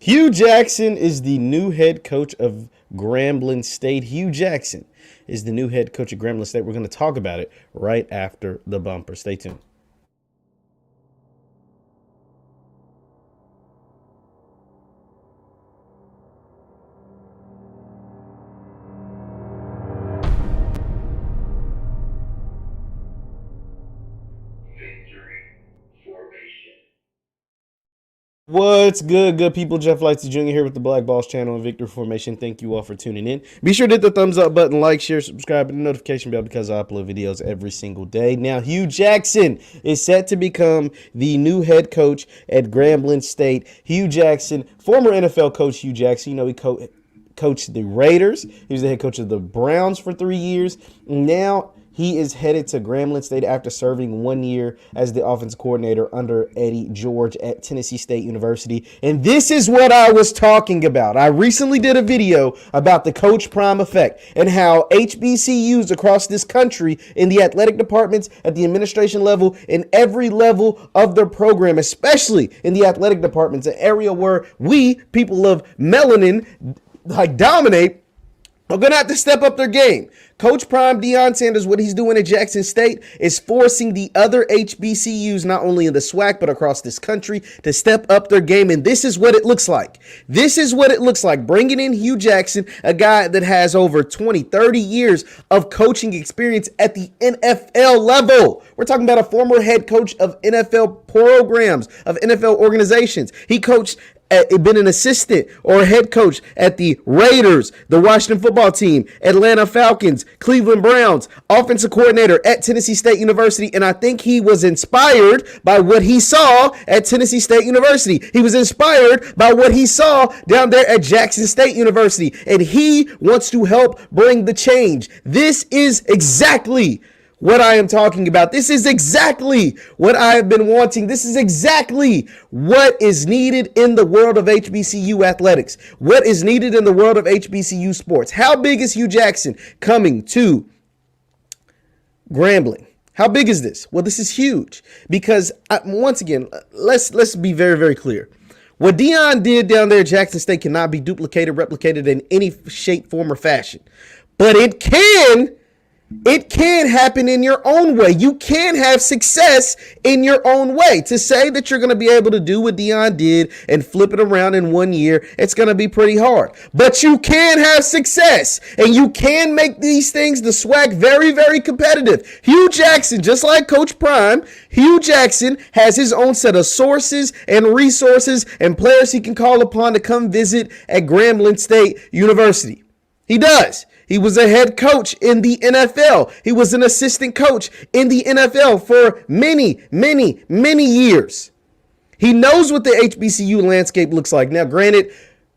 Hue Jackson is the new head coach of Grambling State. Hue Jackson is the new head coach of Grambling State. We're going to talk about it right after the bumper. Stay tuned. What's good people? Jeff Lightsy Jr. here with the Black Balls channel and Victory Formation. Thank you all for tuning in. Be sure to hit the thumbs up button, like, share, subscribe, and the notification bell because I upload videos every single day. Now, Hue Jackson is set to become the new head coach at Grambling State. Hue Jackson, former NFL coach Hue Jackson, he coached the Raiders. He was the head coach of the Browns for 3 years. Now he is headed to Grambling State after serving 1 year as the offensive coordinator under Eddie George at Tennessee State University. And this is what I was talking about. I recently did a video about the Coach Prime effect and how HBCUs across this country in the athletic departments, at the administration level, in every level of their program, especially in the athletic departments, an area where we, people of melanin, dominate, are going to have to step up their game. Coach Prime, Deion Sanders, what he's doing at Jackson State is forcing the other HBCUs, not only in the SWAC, but across this country, to step up their game. And this is what it looks like. This is what it looks like. Bringing in Hue Jackson, a guy that has over 20, 30 years of coaching experience at the NFL level. We're talking about a former head coach of NFL programs, of NFL organizations. He coached been an assistant or a head coach at the Raiders, the Washington football team, Atlanta Falcons, Cleveland Browns, offensive coordinator at Tennessee State University. And I think he was inspired by what he saw at Tennessee State University. He was inspired by what he saw down there at Jackson State University. And he wants to help bring the change. This is exactly what I am talking about. This is exactly what I have been wanting. This is exactly what is needed in the world of HBCU athletics. What is needed in the world of HBCU sports. How big is Hue Jackson coming to Grambling? How big is this? Well, this is huge because once again, let's be very, very clear. What Deion did down there at Jackson State cannot be duplicated, replicated in any shape, form, or fashion. But it can happen in your own way. You can have success in your own way. To say that you're going to be able to do what Deion did and flip it around in 1 year, it's going to be pretty hard. But you can have success, and you can make these things, the SWAC, very, very competitive. Hue Jackson, just like Coach Prime, Hue Jackson has his own set of sources and resources and players he can call upon to come visit at Grambling State University. He does. He was a head coach in the NFL. He was an assistant coach in the NFL for many, many, many years. He knows what the HBCU landscape looks like. Now, granted,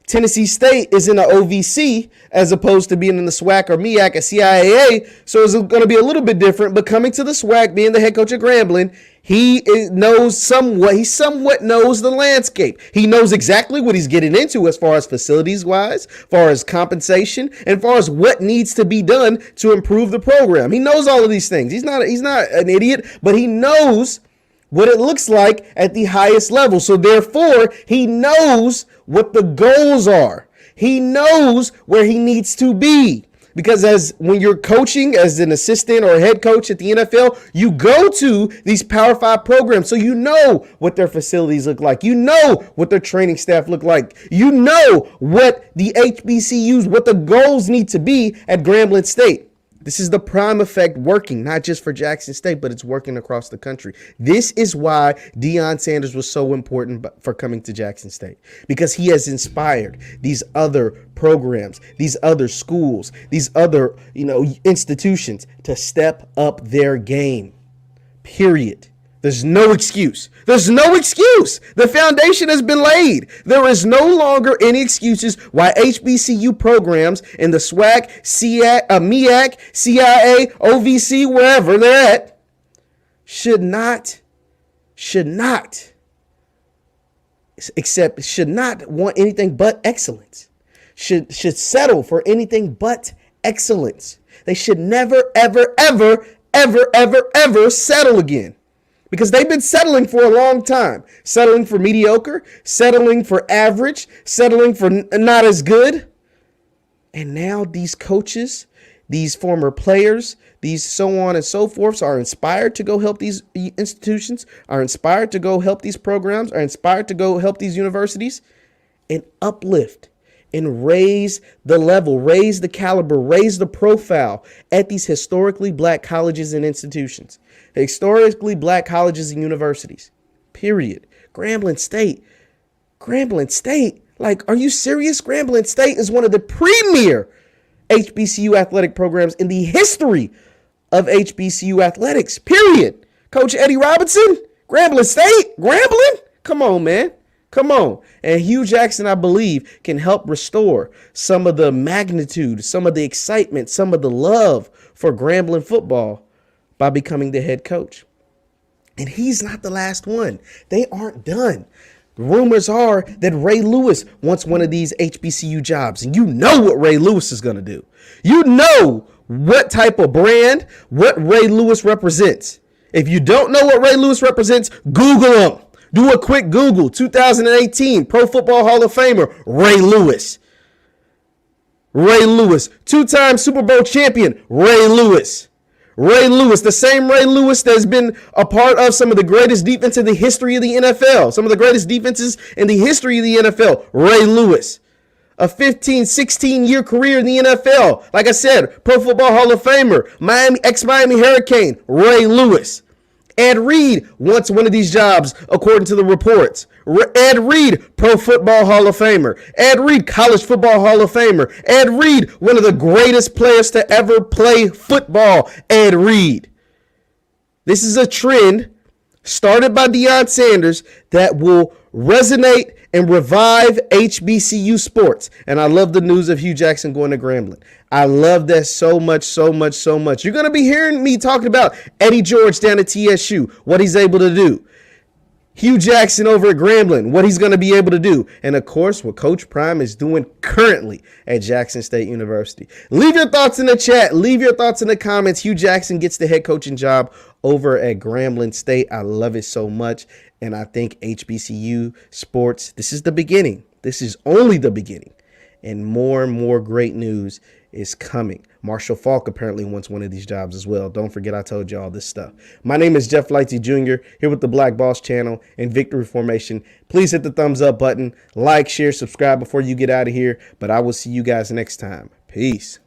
Tennessee State is in the OVC as opposed to being in the SWAC or MEAC or CIAA, so it's going to be a little bit different. But coming to the SWAC, being the head coach of Grambling, he knows somewhat. He somewhat knows the landscape. He knows exactly what he's getting into as far as facilities-wise, as far as compensation, and as far as what needs to be done to improve the program. He knows all of these things. He's not an idiot, but he knows what it looks like at the highest level. So therefore, he knows what the goals are. He knows where he needs to be. Because when you're coaching as an assistant or a head coach at the NFL, you go to these Power 5 programs. So you know what their facilities look like. You know what their training staff look like. You know what the HBCUs, what the goals need to be at Grambling State. This is the Prime effect working, not just for Jackson State, but it's working across the country. This is why Deion Sanders was so important for coming to Jackson State, because he has inspired these other programs, these other schools, these other, institutions to step up their game. Period. There's no excuse. There's no excuse. The foundation has been laid. There is no longer any excuses why HBCU programs in the SWAC, MEAC, CIA, OVC, wherever they're at, should not want anything but excellence. Should settle for anything but excellence. They should never, ever, ever, ever, ever, ever settle again. because they've been settling for a long time, settling for mediocre, settling for average, settling for not as good. And now these coaches, these former players, these so on and so forth are inspired to go help these institutions, are inspired to go help these programs, are inspired to go help these universities and uplift and raise the level, raise the caliber, raise the profile at these historically black colleges and institutions, historically black colleges and universities, period. Grambling State. Like, are you serious? Grambling State is one of the premier HBCU athletic programs in the history of HBCU athletics, period. Coach Eddie Robinson, Grambling State, Grambling? Come on, man. Come on. And Hue Jackson, I believe, can help restore some of the magnitude, some of the excitement, some of the love for Grambling football by becoming the head coach. And he's not the last one. They aren't done. Rumors are that Ray Lewis wants one of these HBCU jobs, and you know what Ray Lewis is going to do. You know what type of brand, what Ray Lewis represents. If you don't know what Ray Lewis represents, Google him. Do a quick Google. 2018 Pro Football Hall of Famer, Ray Lewis. Ray Lewis. Two-time Super Bowl champion, Ray Lewis. Ray Lewis, the same Ray Lewis that's been a part of some of the greatest defense in the history of the NFL. Some of the greatest defenses in the history of the NFL. Ray Lewis. A 15, 16-year career in the NFL. Like I said, Pro Football Hall of Famer. Ex-Miami Hurricane. Ray Lewis. Ed Reed wants one of these jobs, according to the reports. Ed Reed, Pro Football Hall of Famer. Ed Reed, College Football Hall of Famer. Ed Reed, one of the greatest players to ever play football. Ed Reed. This is a trend started by Deion Sanders that will resonate and revive HBCU sports. And I love the news of Hue Jackson going to Grambling. I love that so much, so much, so much. You're going to be hearing me talking about Eddie George down at TSU, what he's able to do. Hue Jackson over at Grambling, what he's going to be able to do. And, of course, what Coach Prime is doing currently at Jackson State University. Leave your thoughts in the chat. Leave your thoughts in the comments. Hue Jackson gets the head coaching job over at Grambling State. I love it so much. And I think HBCU sports, this is the beginning. This is only the beginning. And more great news is coming. Marshall Falk apparently wants one of these jobs as well. Don't forget I told you all this stuff. My name is Jeff Lightsy Jr. here with the Black Boss Channel and Victory Formation. Please hit the thumbs up button, like, share, subscribe before you get out of here. But I will see you guys next time. Peace.